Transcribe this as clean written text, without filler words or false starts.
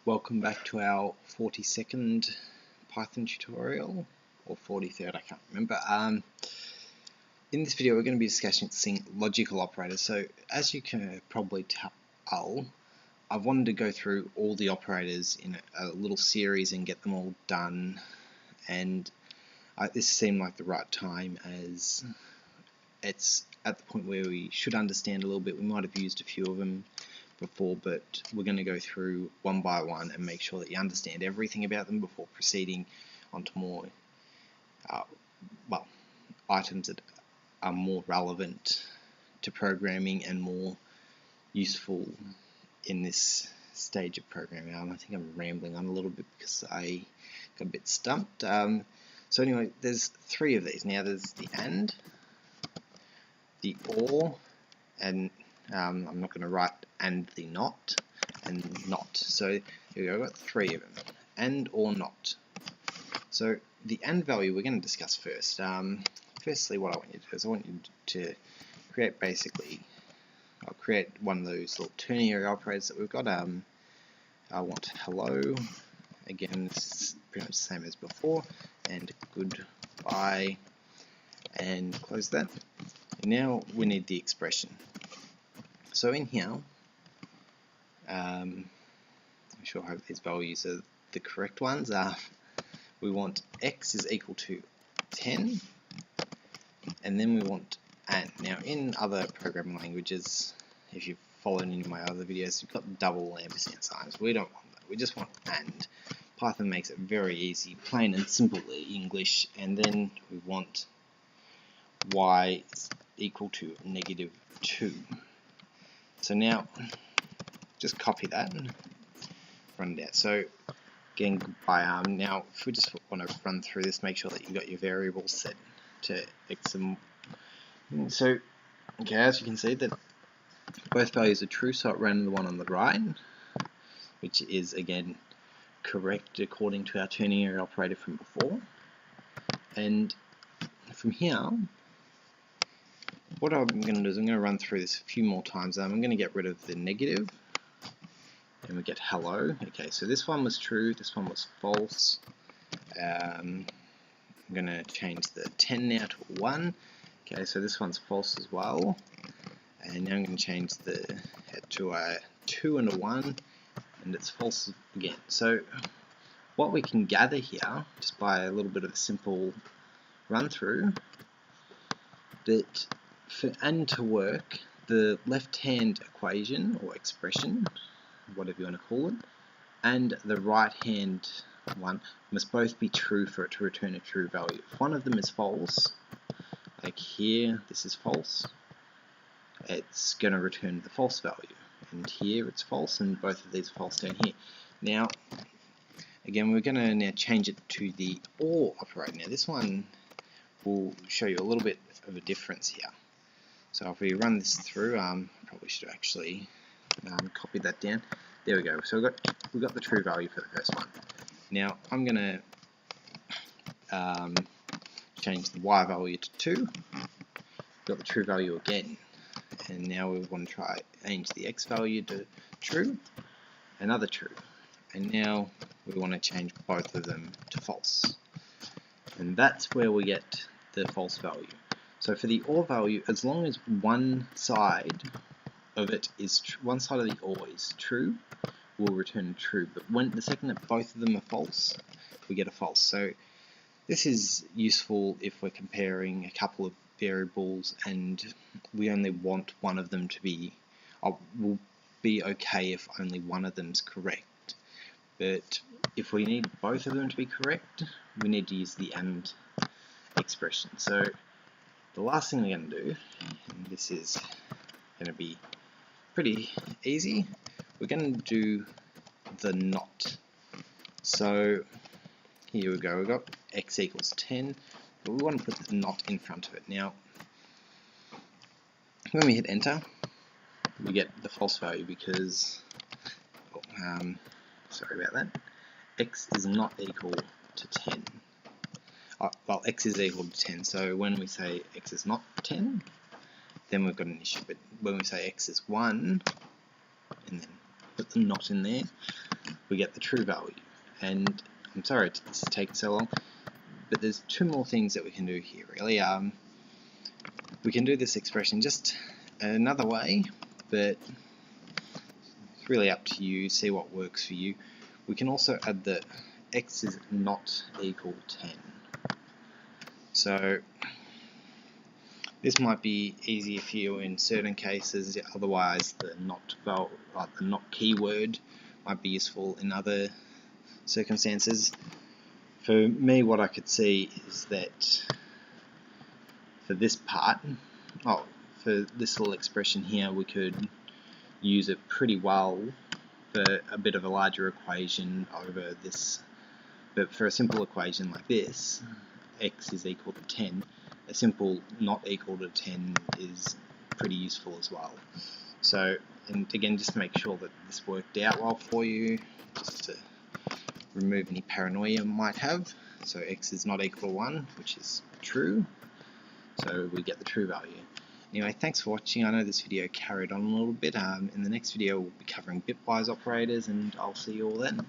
Welcome back to our 42nd Python tutorial, or 43rd, I can't remember. In this video we're going to be discussing logical operators. So as you can probably tell, I've wanted to go through all the operators in a little series and get them all done, and this seemed like the right time as it's at the point where we should understand a little bit. We might have used a few of them before, but we're going to go through one by one and make sure that you understand everything about them before proceeding onto more items that are more relevant to programming and more useful in this stage of programming. I think I'm rambling on a little bit because I got a bit stumped. So anyway, there's three of these. Now there's the AND, the OR, and I'm not going to write and the not, and not. So here we go, I've got three of them, and or not. So the AND value we're going to discuss first. Firstly, what I want you to do is I want you to create I'll create one of those little ternary operators that we've got. I want hello, again this is pretty much the same as before, and goodbye, and close that. And now we need the expression. So in here, I sure hope these values are the correct ones. We want x is equal to 10, and then we want AND. Now in other programming languages, if you've followed any of my other videos, you've got double ampersand signs. We don't want that, we just want AND. Python makes it very easy, plain and simple English, and then we want y is equal to -2. So now, just copy that and run it out. So again, goodbye. Now, if we just want to run through this, make sure that you got your variables set to x and so. Okay, as you can see that both values are true, so it ran the one on the right, which is again correct according to our ternary operator from before. And from here, what I'm going to do is I'm going to run through this a few more times. I'm going to get rid of the negative, and we get hello. Okay, so this one was true, this one was false. I'm going to change the 10 now to a 1. Okay, so this one's false as well. And now I'm going to change to a 2 and a 1, and it's false again. So what we can gather here, just by a little bit of a simple run through, that for AND to work, the left-hand equation or expression, whatever you want to call it, and the right-hand one must both be true for it to return a true value. If one of them is false, like here, this is false, it's going to return the false value. And here it's false, and both of these are false down here. Now, again, we're going to now change it to the OR operator. Now, this one will show you a little bit of a difference here. So if we run this through, probably should have actually copied that down. There we go. So we've got the true value for the first one. Now I'm going to change the y value to 2. Got the true value again, and now we want to try change the x value to true, another true, and now we want to change both of them to false, and that's where we get the false value. So for the OR value, as long as one side of it is one side of the OR is true, we'll return true. But when the second that both of them are false, we get a false. So this is useful if we're comparing a couple of variables and we only want one of them to be. We'll be okay if only one of them's correct. But if we need both of them to be correct, we need to use the AND expression. So the last thing we're going to do, and this is going to be pretty easy, we're going to do the not. So here we go, we've got x equals 10, but we want to put the not in front of it. Now, when we hit enter, we get the false value because, sorry about that, x is not equal to 10. Well, x is equal to 10, so when we say x is not 10, then we've got an issue. But when we say x is 1, and then put the not in there, we get the true value. And I'm sorry this is taking so long, but there's two more things that we can do here, really. We can do this expression just another way, but it's really up to you, see what works for you. We can also add that x is not equal 10. So this might be easier for you in certain cases, otherwise the not keyword might be useful in other circumstances. For me, what I could see is that for this part, for this little expression here, we could use it pretty well for a bit of a larger equation over this. But for a simple equation like this, x is equal to 10, a simple not equal to 10 is pretty useful as well. So, and again, just make sure that this worked out well for you, just to remove any paranoia you might have. So x is not equal to 1, which is true, so we get the true value. Anyway, thanks for watching. I know this video carried on a little bit. In the next video we'll be covering bitwise operators, and I'll see you all then.